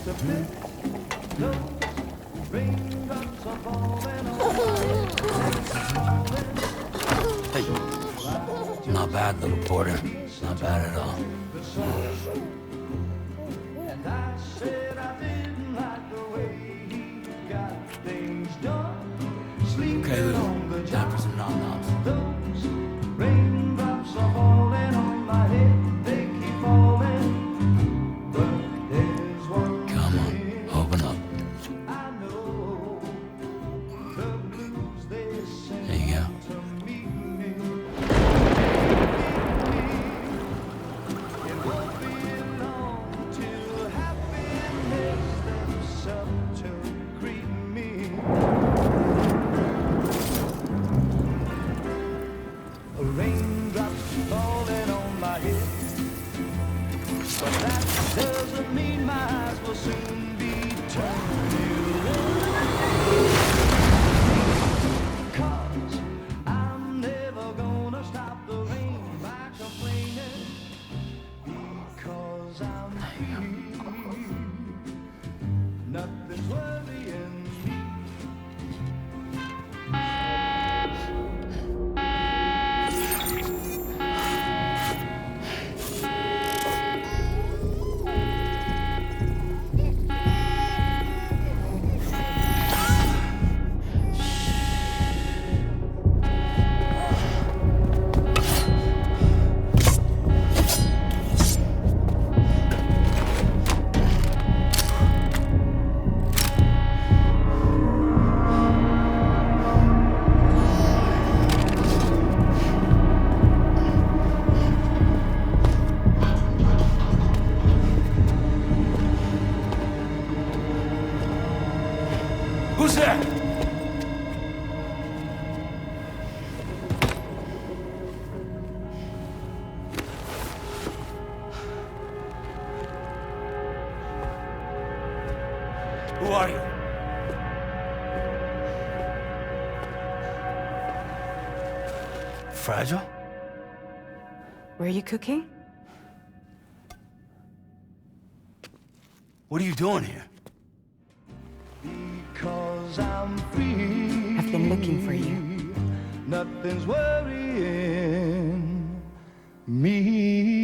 Hey, not bad, little Porter. Not bad at all. Okay, Lou. Time for some nom-noms. Raindrops are falling on my head, they keep falling. But there's one Come on, open up. I know, the blues they send There you go. to meet me. It won't be long till happiness steps up to greet me. Raindrops falling on my head, but that doesn't mean my eyes will soon be turning red. 'Cause I'm never gonna stop the rain by complaining, because I'm free. Nothing's worrying me. Who's there? Who are you? Fragile? Were you cooking? What are you doing here? Because I'm free. I've been looking for you. Nothing's worrying me.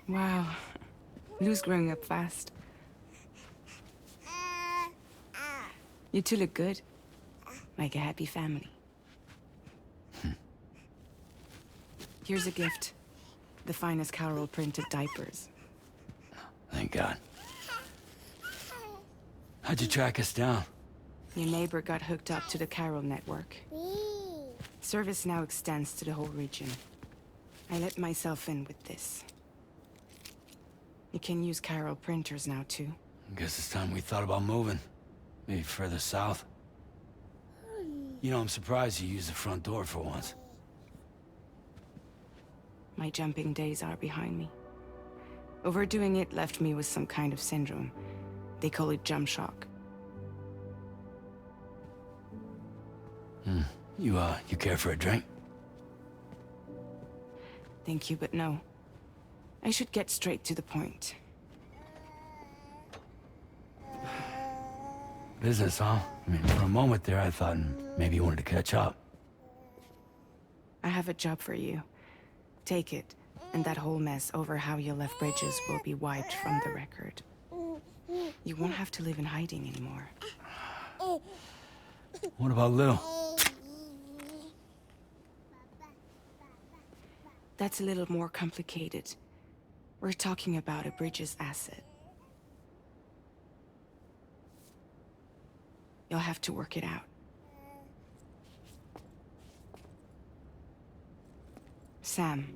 Wow. Lou's growing up fast. You two look good. Like a happy family. Here's a gift. The finest Carol printed diapers. Thank God. How'd you track us down? Your neighbor got hooked up to the Carol network. Service now extends to the whole region. I let myself in with this. You can use Carol printers now, too. Guess it's time we thought about moving. Maybe further south. You know, I'm surprised you used the front door for once. My jumping days are behind me. Overdoing it left me with some kind of syndrome. They call it jump shock. You care for a drink? Thank you, but no. I should get straight to the point. Business, huh? I mean, for a moment there, I thought maybe you wanted to catch up. I have a job for you. Take it, and that whole mess over how you left Bridges will be wiped from the record. You won't have to live in hiding anymore. What about Lil? That's a little more complicated. We're talking about a Bridges asset. You'll have to work it out. Sam,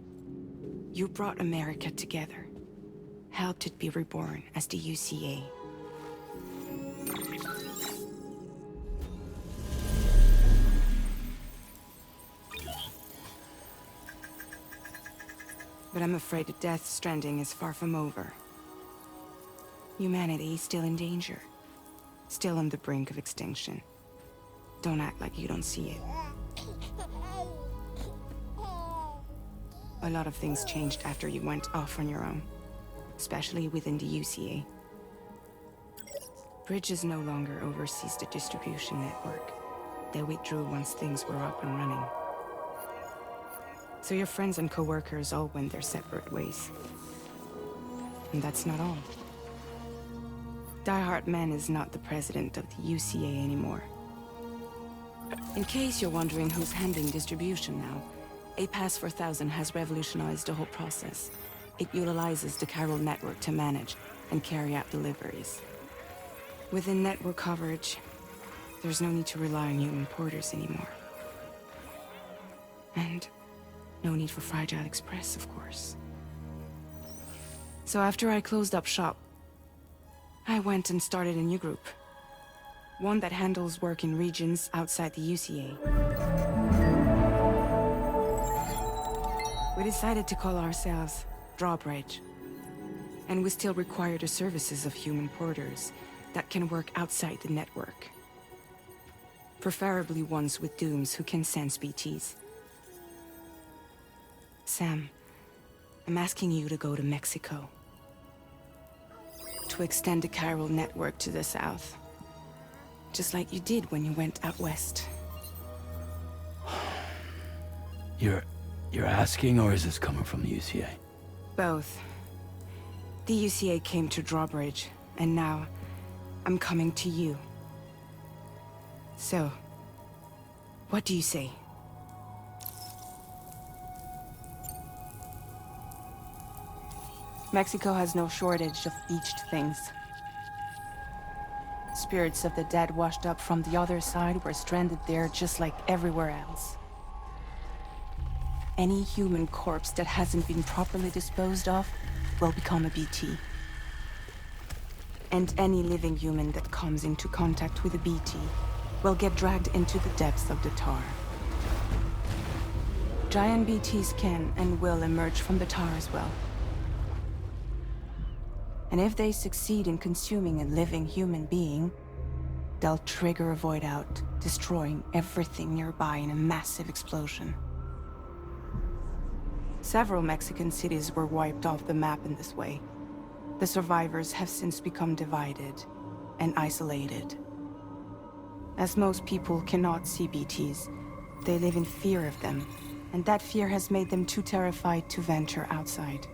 you brought America together. Helped it be reborn as the UCA. But I'm afraid the Death Stranding is far from over. Humanity is still in danger. still on the brink of extinction. Don't act like you don't see it. A lot of things changed after you went off on your own, especially within the UCA. Bridges no longer oversees the distribution network. They withdrew once things were up and running. So your friends and co-workers all went their separate ways. And that's not all. Die Hartman is not the president of the UCA anymore. In case you're wondering who's handling distribution now, A Pass 4000 has revolutionized the whole process. It utilizes the Chiral network to manage and carry out deliveries. Within network coverage, there's no need to rely on human porters anymore. And no need for Fragile Express, of course. So after I closed up shop, I went and started a new group. One that handles work in regions outside the UCA. We decided to call ourselves Drawbridge. And we still require the services of human porters that can work outside the network. Preferably ones with dooms who can sense BTs. Sam, I'm asking you to go to Mexico. To extend the Chiral network to the south. Just like you did when you went out west. You're asking, or is this coming from the UCA? Both. The UCA came to Drawbridge, and now I'm coming to you. So, what do you say? Mexico has no shortage of beached things. Spirits of the dead washed up from the other side were stranded there just like everywhere else. Any human corpse that hasn't been properly disposed of will become a BT. And any living human that comes into contact with a BT will get dragged into the depths of the tar. Giant BTs can and will emerge from the tar as well. And if they succeed in consuming a living human being, they'll trigger a void out, destroying everything nearby in a massive explosion. Several Mexican cities were wiped off the map in this way. The survivors have since become divided and isolated. As most people cannot see BTs, they live in fear of them, and that fear has made them too terrified to venture outside.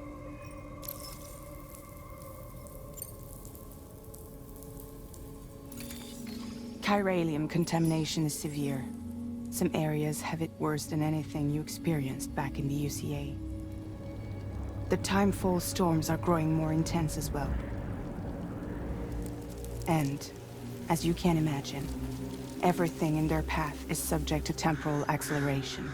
Chiralium contamination is severe. Some areas have it worse than anything you experienced back in the UCA. The timefall storms are growing more intense as well. And, as you can imagine, everything in their path is subject to temporal acceleration.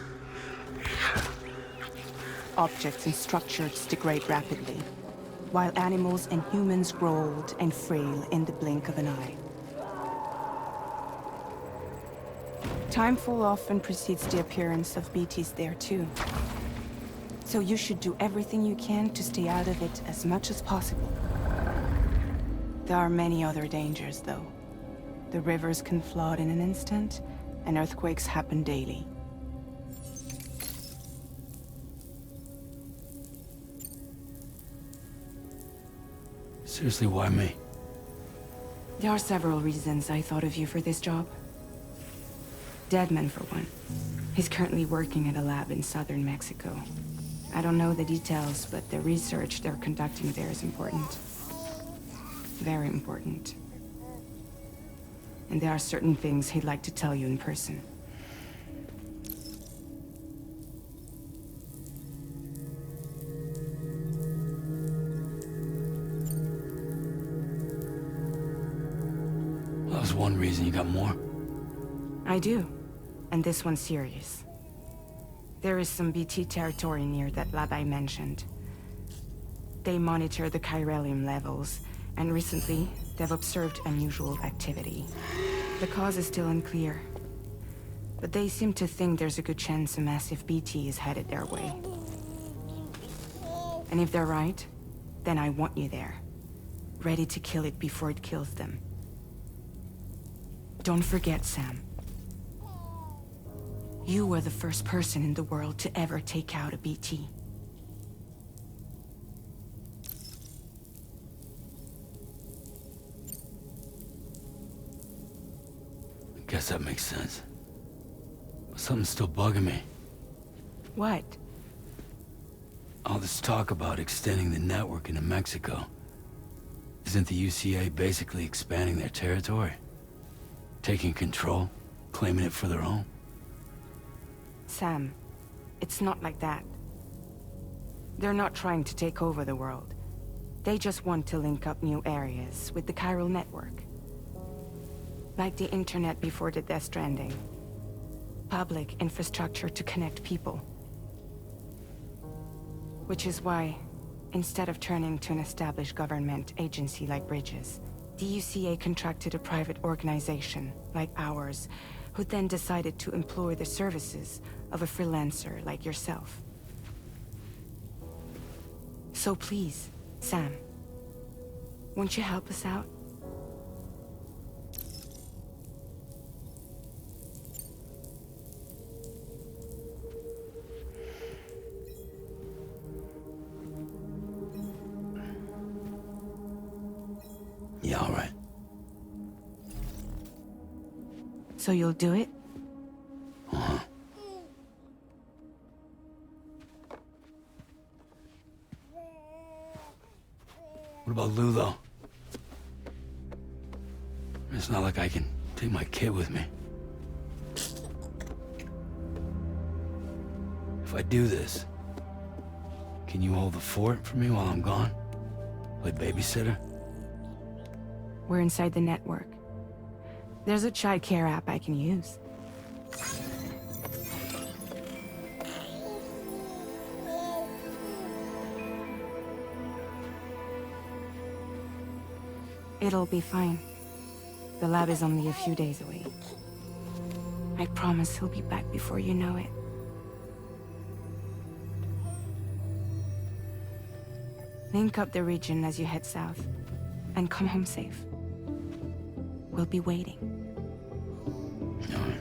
Objects and structures degrade rapidly, while animals and humans grow old and frail in the blink of an eye. Timefall often precedes the appearance of BTs there too. So you should do everything you can to stay out of it as much as possible. There are many other dangers, though. The rivers can flood in an instant, and earthquakes happen daily. Seriously, why me? There are several reasons I thought of you for this job. Deadman, for one. He's currently working at a lab in southern Mexico. I don't know the details, but the research they're conducting there is important. Very important. And there are certain things he'd like to tell you in person. Well, that was one reason. You got more? I do. And this one's serious. There is some BT territory near that lab I mentioned. They monitor the chiralium levels, and recently, they've observed unusual activity. The cause is still unclear, but they seem to think there's a good chance a massive BT is headed their way. And if they're right, then I want you there, ready to kill it before it kills them. Don't forget, Sam. You were the first person in the world to ever take out a BT. I guess that makes sense. But something's still bugging me. What? All this talk about extending the network into Mexico. Isn't the UCA basically expanding their territory? Taking control? Claiming it for their own? Sam, it's not like that. They're not trying to take over the world. They just want to link up new areas with the chiral network. Like the internet before the Death Stranding. Public infrastructure to connect people. Which is why, instead of turning to an established government agency like Bridges, the UCA contracted a private organization, like ours, who then decided to employ the services of a freelancer like yourself. So please, Sam, won't you help us out? Yeah, all right. So you'll do it? Uh-huh. What about Lou, though? It's not like I can take my kid with me. If I do this, can you hold the fort for me while I'm gone? Play babysitter? We're inside the network. There's a child care app I can use. It'll be fine. The lab is only a few days away. I promise he'll be back before you know it. Link up the region as you head south, and come home safe. We'll be waiting. All right.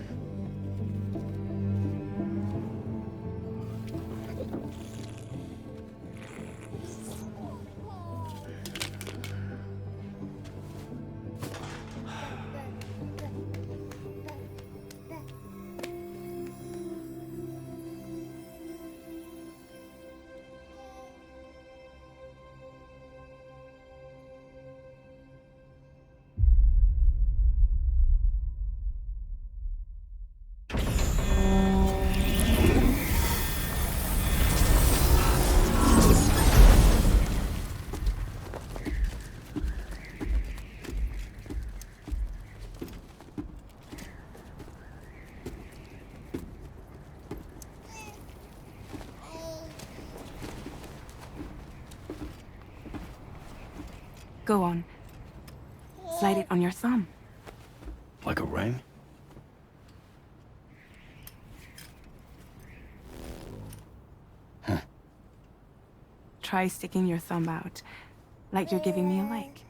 Go on. Slide it on your thumb. Like a ring? Huh. Try sticking your thumb out, like you're giving me a like.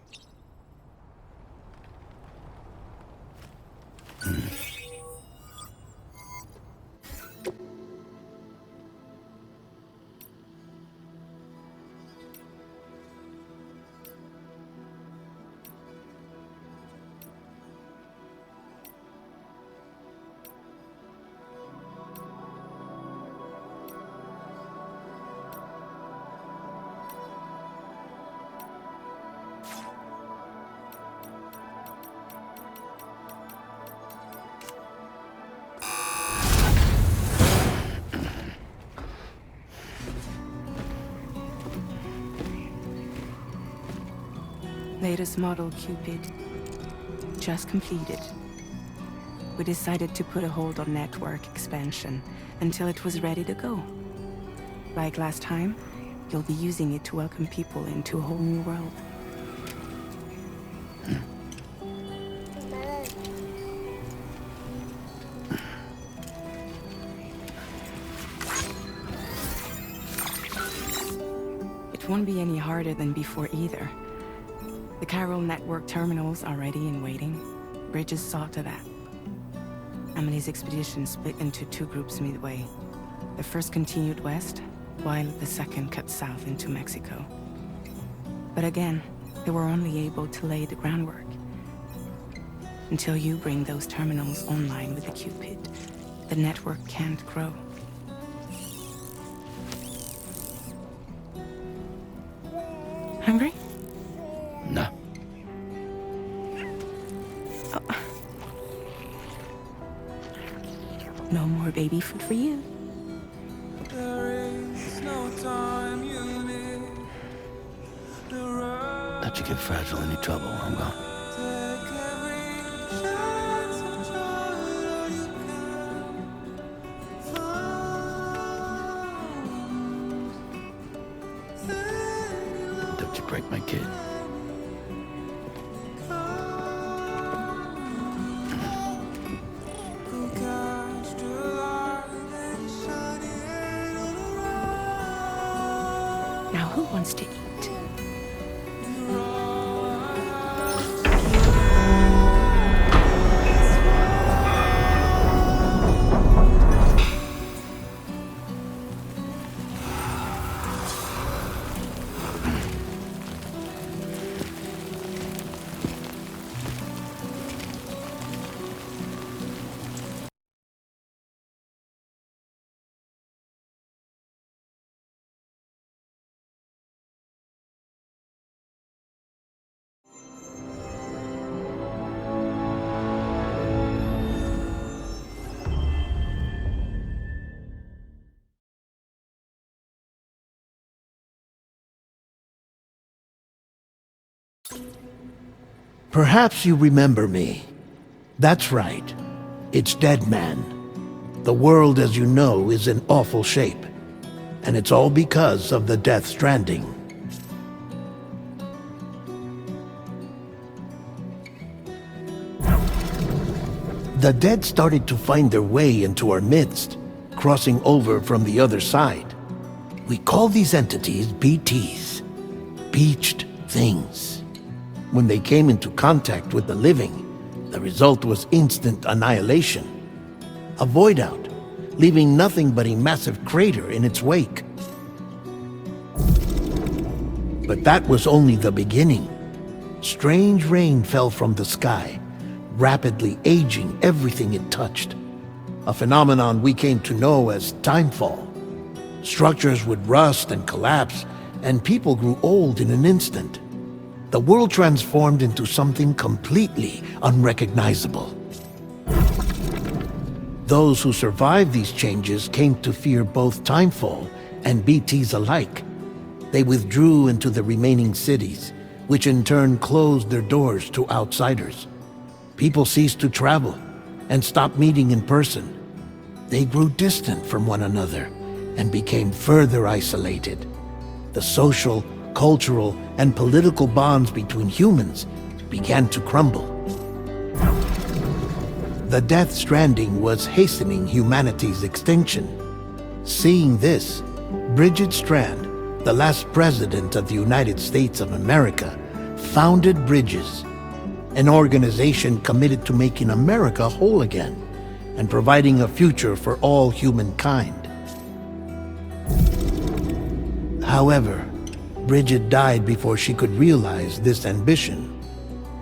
Latest model, Cupid. Just completed. We decided to put a hold on network expansion until it was ready to go. Like last time, you'll be using it to welcome people into a whole new world. It won't be any harder than before either. The chiral network terminals are ready and waiting. Bridges saw to that. Amelie's expedition split into two groups midway. The first continued west, while the second cut south into Mexico. But again, they were only able to lay the groundwork. Until you bring those terminals online with the Cupid, the network can't grow. Hungry? No. Oh. No more baby food for you. Don't you get fragile any trouble while I'm gone. Don't you break my kid. Now who wants to eat? Perhaps you remember me. That's right. It's Deadman. The world, as you know, is in awful shape. And it's all because of the Death Stranding. The dead started to find their way into our midst, crossing over from the other side. We call these entities BTs. Beached Things. When they came into contact with the living, the result was instant annihilation. A void out, leaving nothing but a massive crater in its wake. But that was only the beginning. Strange rain fell from the sky, rapidly aging everything it touched. A phenomenon we came to know as timefall. Structures would rust and collapse, and people grew old in an instant. The world transformed into something completely unrecognizable. Those who survived these changes came to fear both Timefall and BTs alike. They withdrew into the remaining cities, which in turn closed their doors to outsiders. People ceased to travel and stopped meeting in person. They grew distant from one another and became further isolated. The social, cultural, and political bonds between humans began to crumble. The Death Stranding was hastening humanity's extinction. Seeing this, Bridget Strand, the last president of the United States of America, founded Bridges, an organization committed to making America whole again and providing a future for all humankind. However, Bridget died before she could realize this ambition.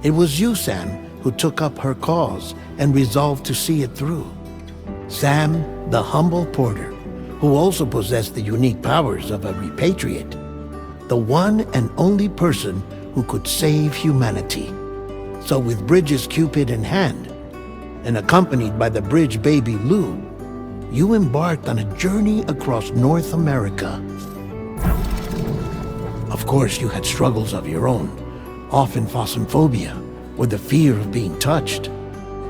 It was you, Sam, who took up her cause and resolved to see it through. Sam, the humble porter, who also possessed the unique powers of a repatriate. The one and only person who could save humanity. So with Bridges' Cupid in hand, and accompanied by the Bridge baby Lou, you embarked on a journey across North America. Of course, you had struggles of your own, often phasmophobia, or the fear of being touched.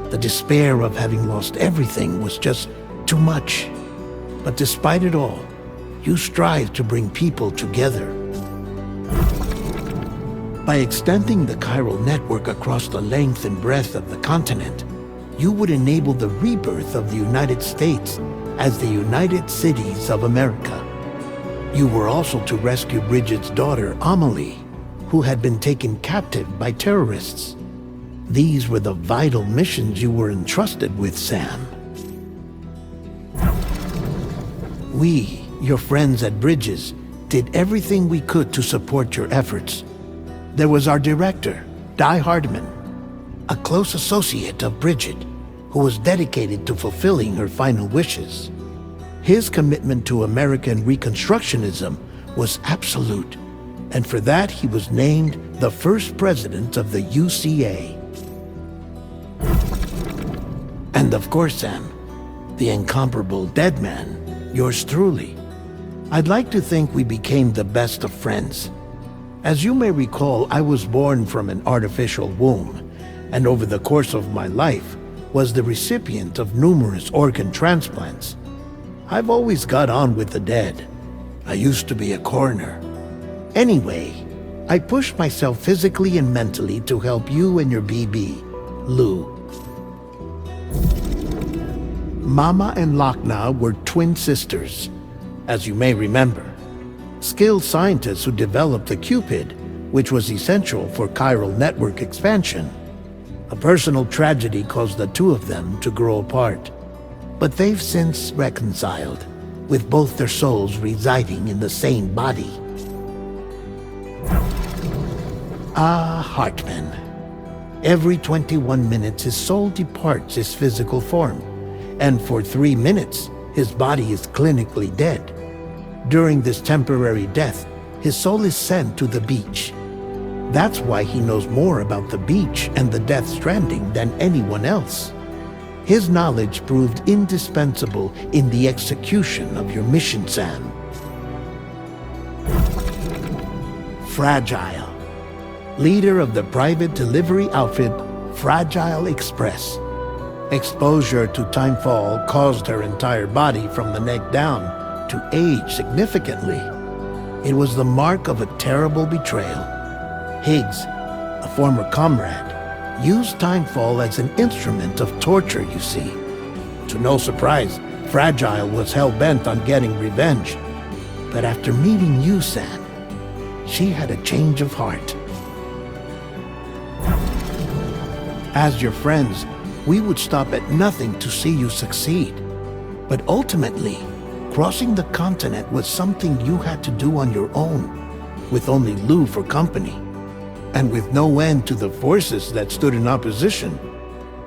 The despair of having lost everything was just too much. But despite it all, you strived to bring people together. By extending the chiral network across the length and breadth of the continent, you would enable the rebirth of the United States as the United Cities of America. You were also to rescue Bridget's daughter, Amelie, who had been taken captive by terrorists. These were the vital missions you were entrusted with, Sam. We, your friends at Bridges, did everything we could to support your efforts. There was our director, Di Hardman, a close associate of Bridget, who was dedicated to fulfilling her final wishes. His commitment to American Reconstructionism was absolute, and for that he was named the first president of the UCA. And of course, Sam, the incomparable Deadman, yours truly. I'd like to think we became the best of friends. As you may recall, I was born from an artificial womb, and over the course of my life was the recipient of numerous organ transplants. I've always got on with the dead. I used to be a coroner. Anyway, I pushed myself physically and mentally to help you and your BB, Lou. Mama and Lochna were twin sisters, as you may remember. Skilled scientists who developed the Cupid, which was essential for chiral network expansion. A personal tragedy caused the two of them to grow apart. But they've since reconciled, with both their souls residing in the same body. Hartman. Every 21 minutes his soul departs his physical form, and for 3 minutes his body is clinically dead. During this temporary death, his soul is sent to the beach. That's why he knows more about the beach and the Death Stranding than anyone else. His knowledge proved indispensable in the execution of your mission, Sam. Fragile. Leader of the private delivery outfit, Fragile Express. Exposure to timefall caused her entire body from the neck down to age significantly. It was the mark of a terrible betrayal. Higgs, a former comrade, used timefall as an instrument of torture, you see. To no surprise, Fragile was hell-bent on getting revenge. But after meeting you, Sam, she had a change of heart. As your friends, we would stop at nothing to see you succeed. But ultimately, crossing the continent was something you had to do on your own, with only Lou for company. And with no end to the forces that stood in opposition.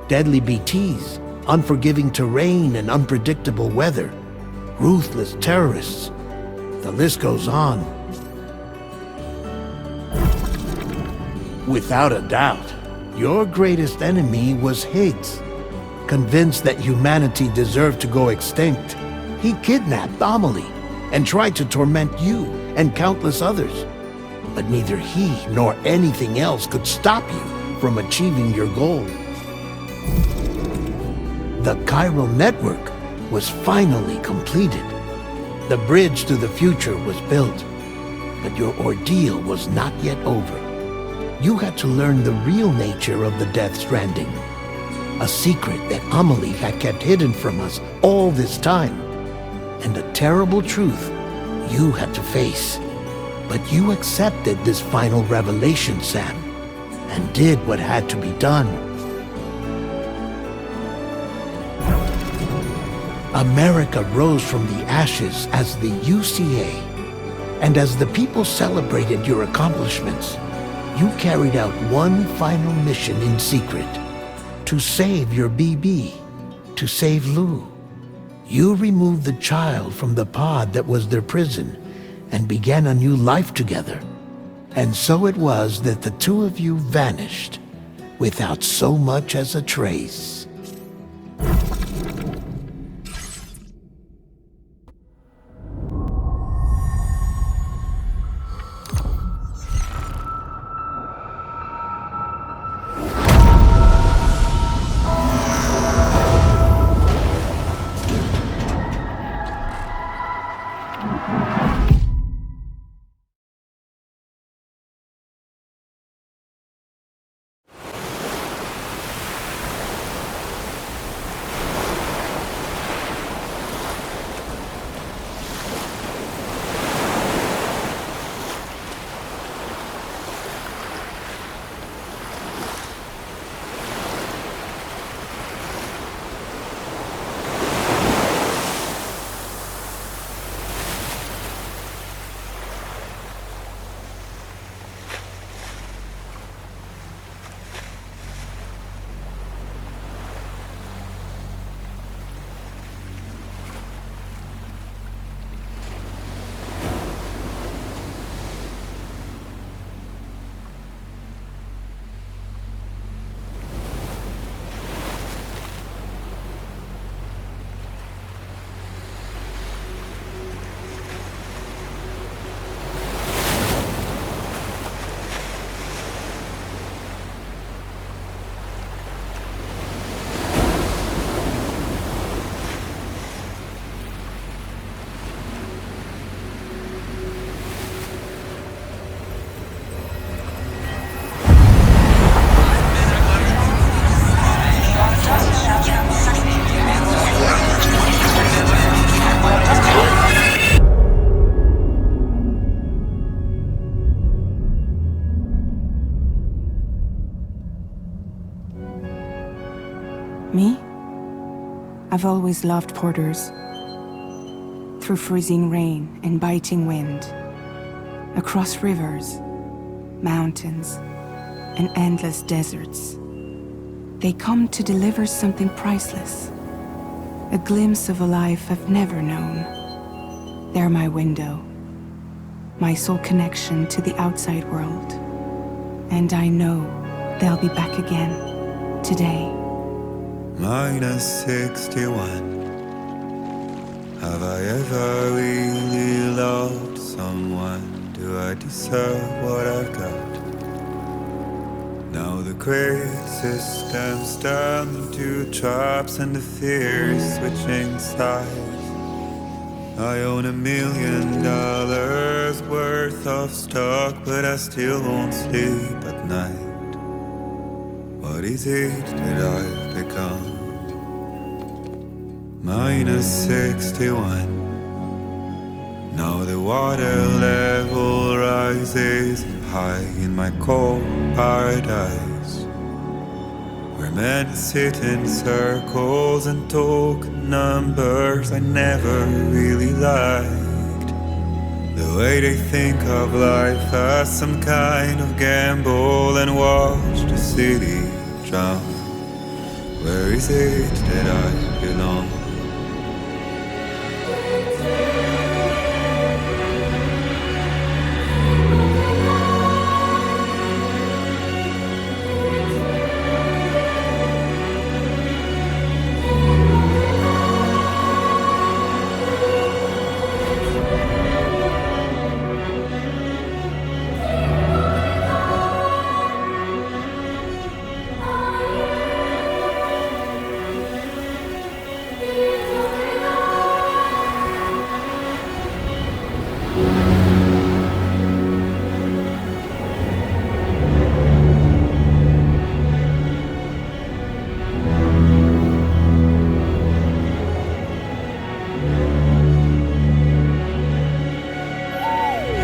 Deadly BTs, unforgiving terrain and unpredictable weather, ruthless terrorists. The list goes on. Without a doubt, your greatest enemy was Higgs. Convinced that humanity deserved to go extinct, he kidnapped Amelie and tried to torment you and countless others. But neither he nor anything else could stop you from achieving your goal. The chiral network was finally completed. The bridge to the future was built, but your ordeal was not yet over. You had to learn the real nature of the Death Stranding, a secret that Amelie had kept hidden from us all this time, and a terrible truth you had to face. But you accepted this final revelation, Sam, and did what had to be done. America rose from the ashes as the UCA, and as the people celebrated your accomplishments, you carried out one final mission in secret, to save your BB, to save Lou. You removed the child from the pod that was their prison, and began a new life together. And so it was that the two of you vanished, without so much as a trace. I've always loved porters. Through freezing rain and biting wind, across rivers, mountains, and endless deserts, they come to deliver something priceless. A glimpse of a life I've never known. They're my window, my sole connection to the outside world. And I know they'll be back again, today. Minus 61. Have I ever really loved someone? Do I deserve what I've got? Now the great systems turn into traps and the fears switching sides. I own $1 million worth of stock, but I still won't sleep at night. What is it that I've become? Minus 61. Now the water level rises high in my cold paradise, where men sit in circles and talk numbers I never really liked. The way they think of life as some kind of gamble and watch the city drown. Where is it that I belong?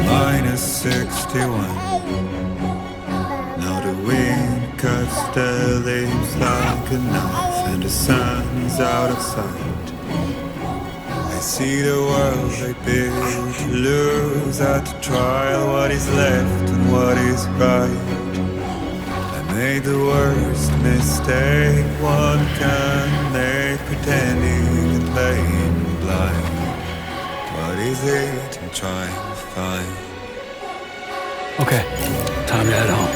Minus 61. Now the wind cuts the leaves like a knife, and the sun is out of sight. I see the world they build to lose at the trial, what is left and what is right. I made the worst mistake one can make, pretending and playing blind. What is it I'm trying to find? Okay, time to head home.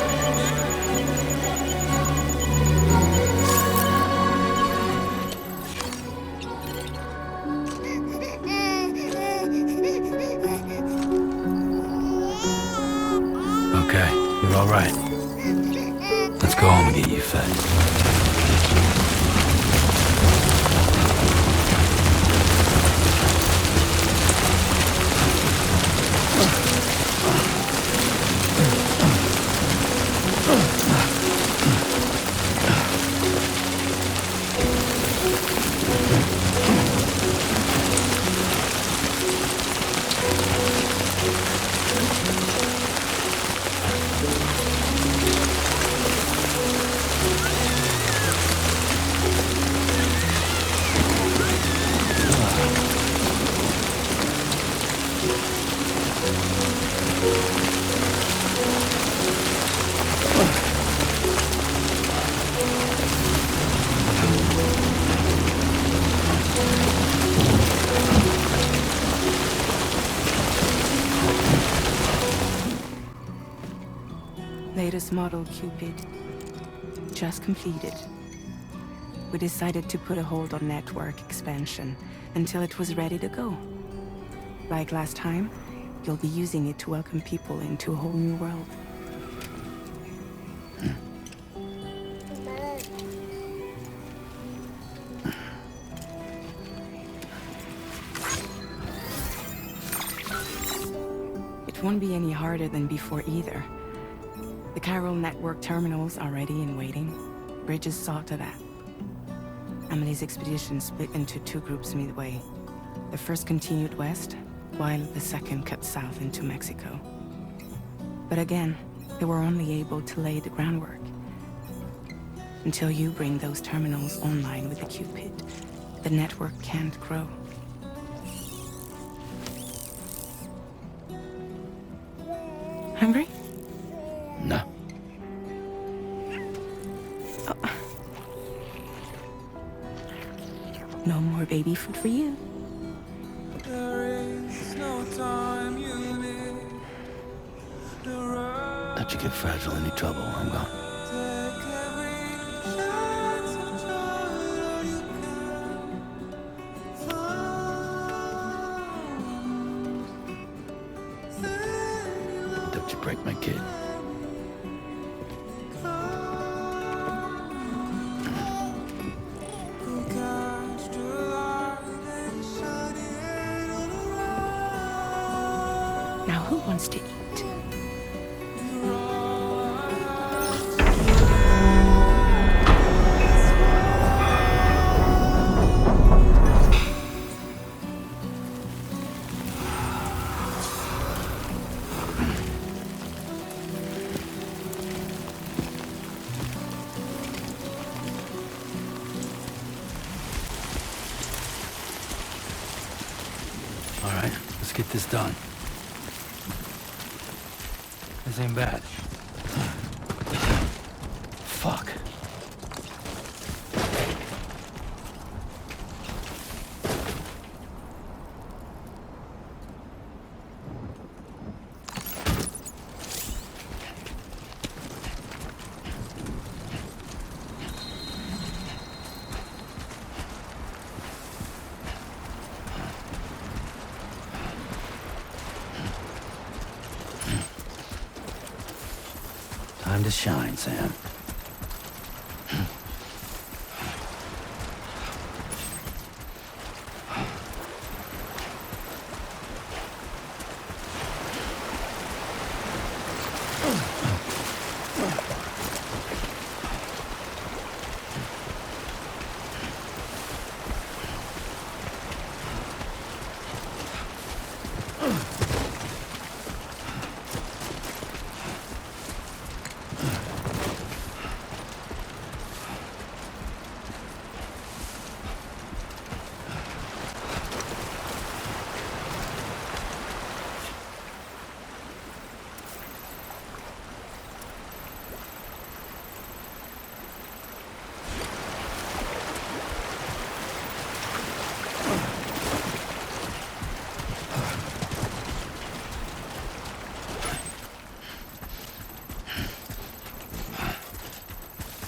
Okay, you're all right. Let's go home and get you fed. Latest model Cupid. Just completed. We decided to put a hold on network expansion until it was ready to go. Like last time, you'll be using it to welcome people into a whole new world. It won't be any harder than before either. The Chiral Network terminals are ready and waiting. Bridges saw to that. Emily's expedition split into two groups midway. The first continued west, while the second cut south into Mexico. But again, they were only able to lay the groundwork. Until you bring those terminals online with the Cupid, the network can't grow. Hungry? No. No more baby food for you. Don't you get Fragile any trouble, I'm gone. Don't you break my kid. Now who wants to eat? All right, let's get this done. This ain't bad. Fuck. Time to shine, Sam.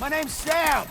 My name's Sam!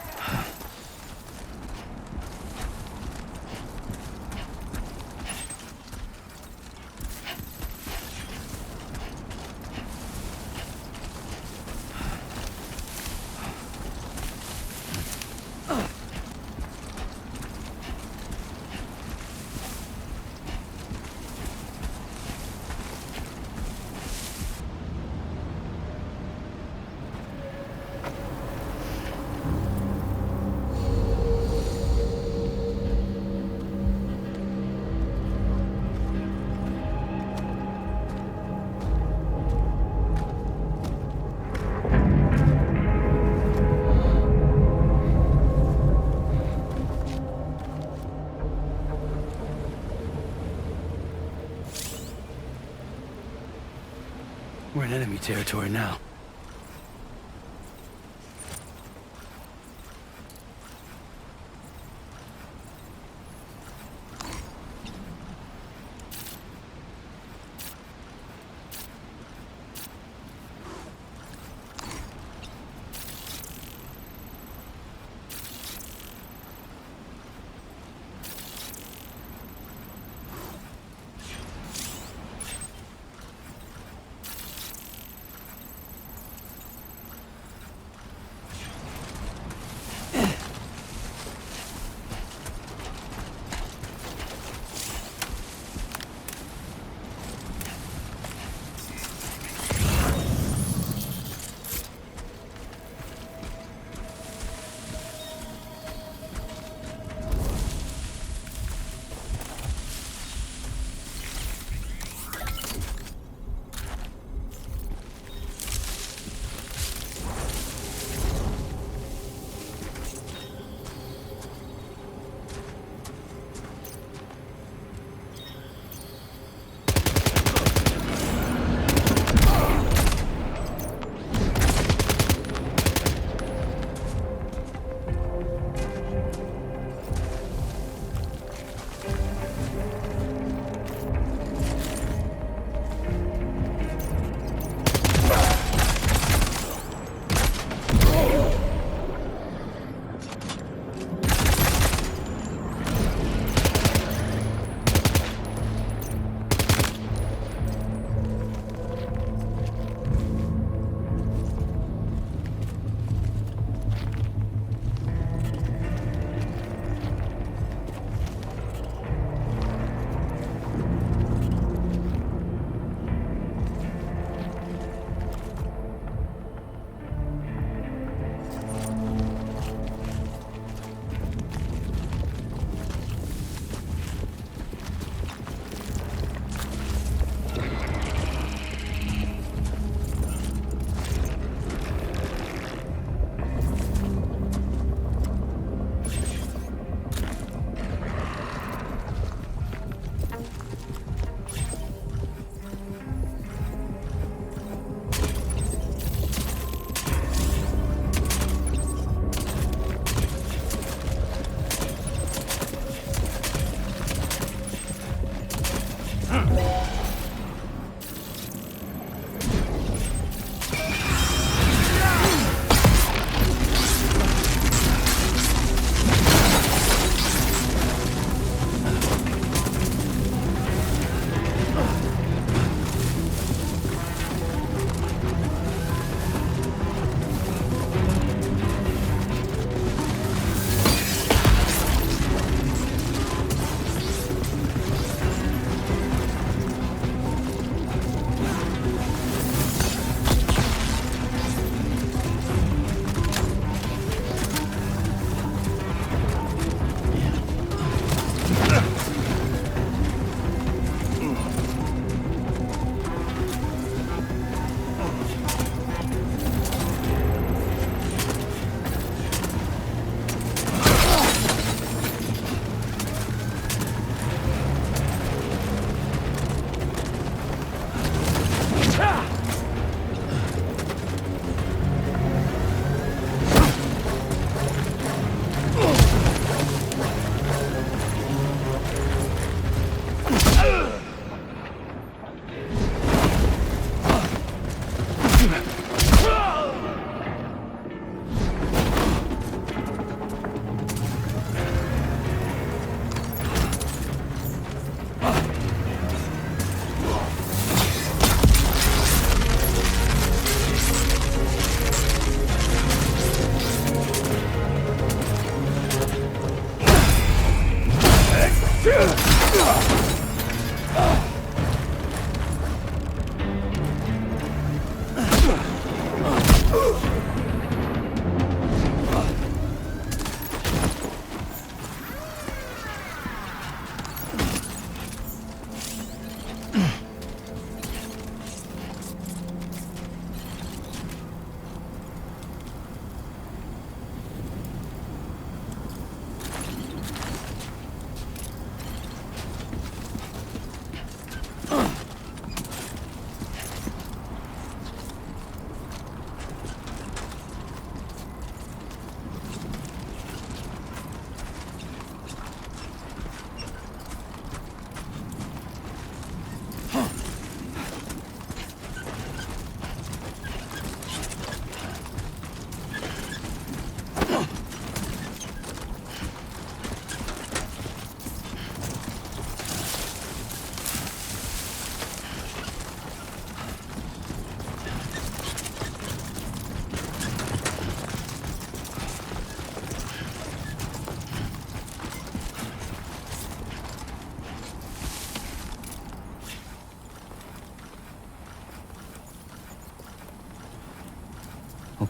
We're in enemy territory now.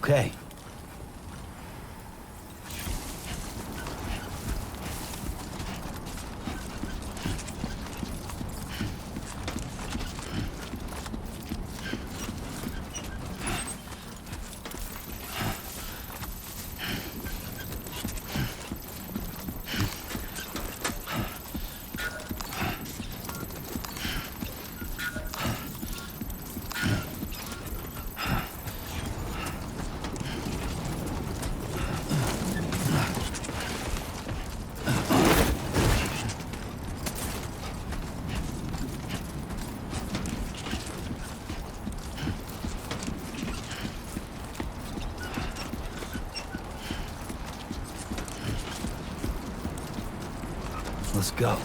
Okay. Let's go.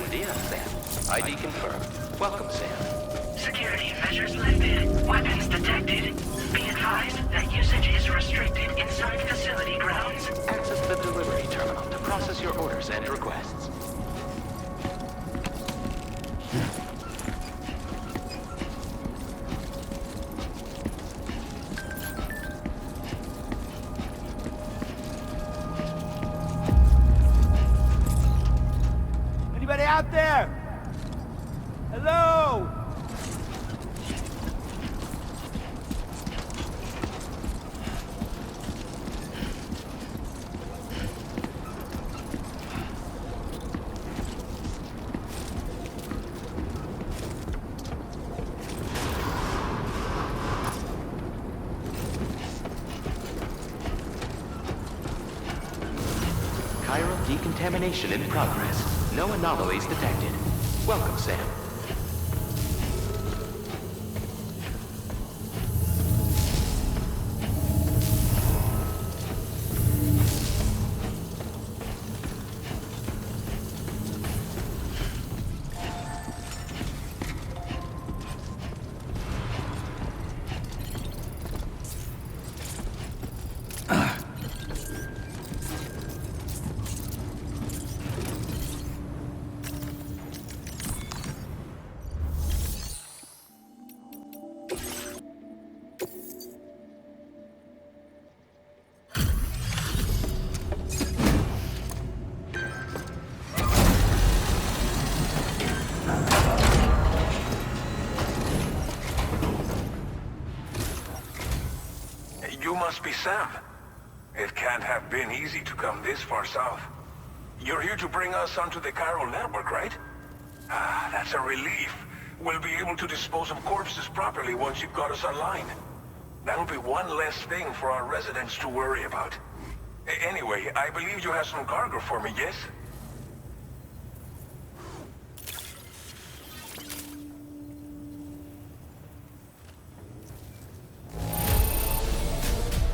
DM, Sam. ID confirmed. Welcome, Sam. Security measures lifted. Weapons detected. Be advised that usage is restricted inside facility grounds. Access the delivery terminal to process your orders and requests. Anybody out there? Hello? Chiral decontamination in progress. No anomalies detected. Welcome, Sam. You must be Sam. It can't have been easy to come this far south. You're here to bring us onto the Chiral network, right? Ah, that's a relief. We'll be able to dispose of corpses properly once you've got us online. That'll be one less thing for our residents to worry about. Anyway, I believe you have some cargo for me, yes?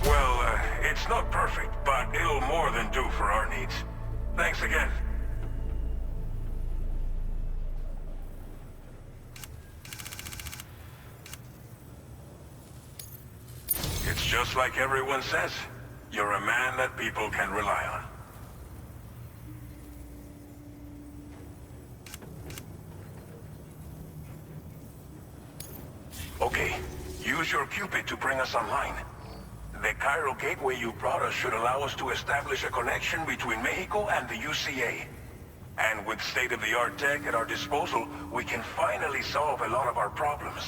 Well, it's not perfect, but it'll more than do for our needs. Thanks again. It's just like everyone says. You're a man that people can rely on. Okay, use your Cupid to bring us online. The Chiral gateway you brought us should allow us to establish a connection between Mexico and the UCA. And with state-of-the-art tech at our disposal, we can finally solve a lot of our problems.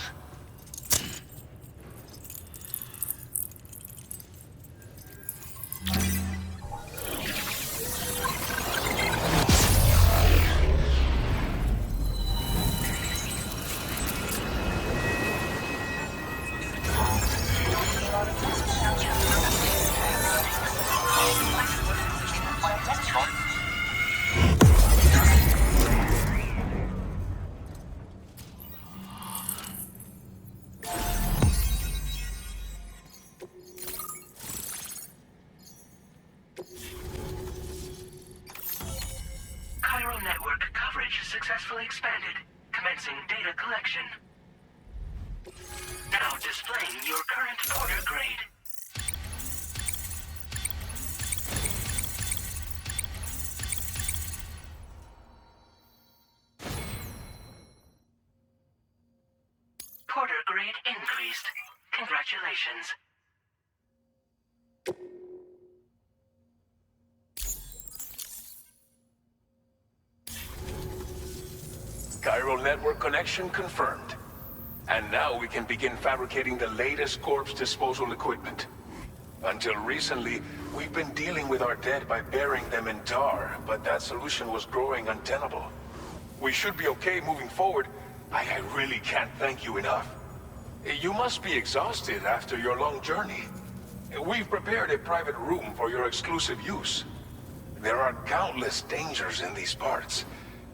Chiral network coverage successfully expanded. Commencing data collection. Now displaying your current order grade. Porter grade increased. Congratulations. Chiral network connection confirmed. And now we can begin fabricating the latest corpse disposal equipment. Until recently, we've been dealing with our dead by burying them in tar, but that solution was growing untenable. We should be okay moving forward. I really can't thank you enough. You must be exhausted after your long journey. We've prepared a private room for your exclusive use. There are countless dangers in these parts.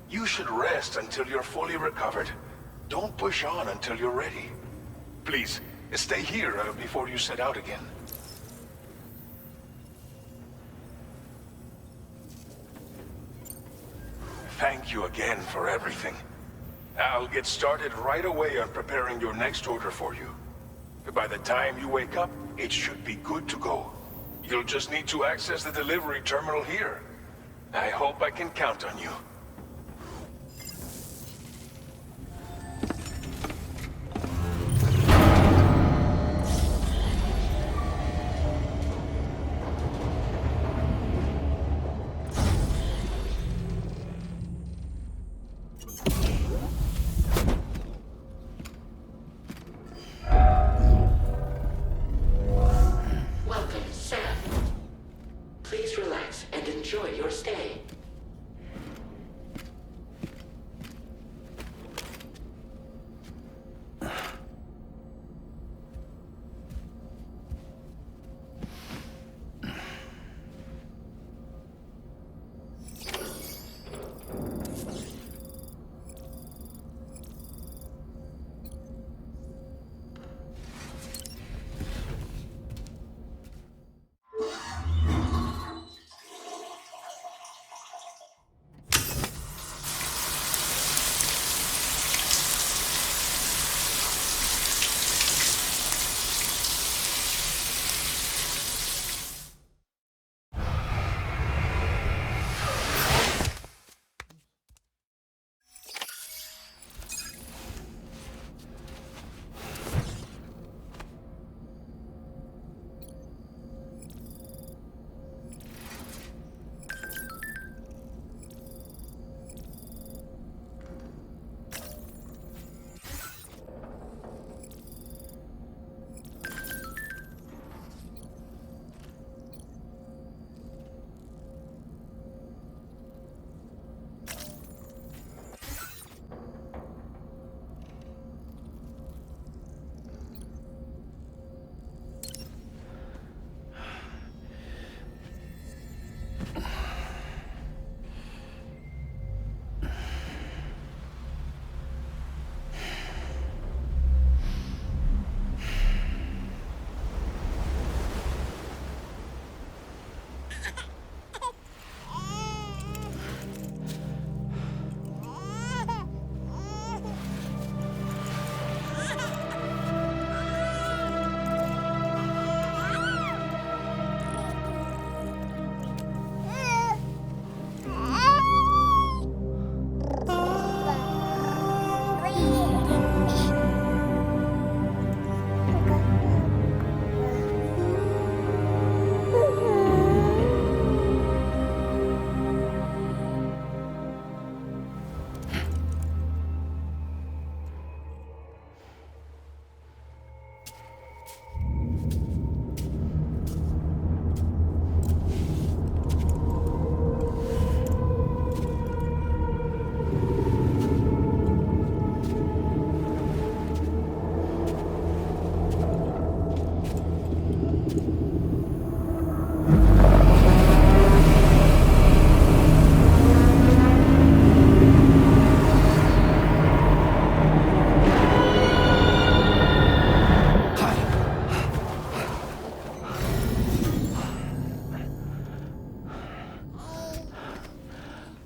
You should rest until you're fully recovered. Don't push on until you're ready. Please, stay here before you set out again. Thank thank you again for everything. I'll get started right away on preparing your next order for you. By the time you wake up, it should be good to go. You'll just need to access the delivery terminal here. I hope I can count on you. Welcome, Sam. Please relax and enjoy your stay.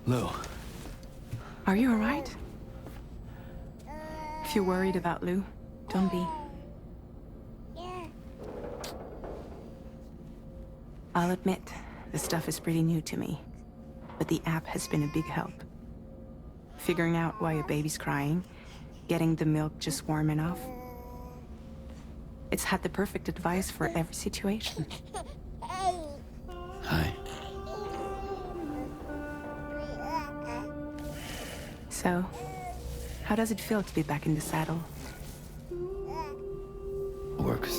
Lou, Are you alright? If you're worried about Lou, don't be. I'll admit, this stuff is pretty new to me, but the app has been a big help. Figuring out why a baby's crying, getting the milk just warm enough. It's had the perfect advice for every situation. hi. So, how does it feel to be back in the saddle? Works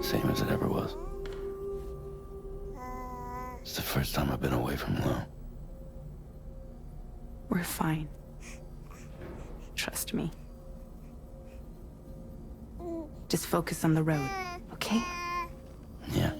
same as it ever was. It's the first time I've been away from Lou. We're fine. Trust me. Just focus on the road, okay? Yeah.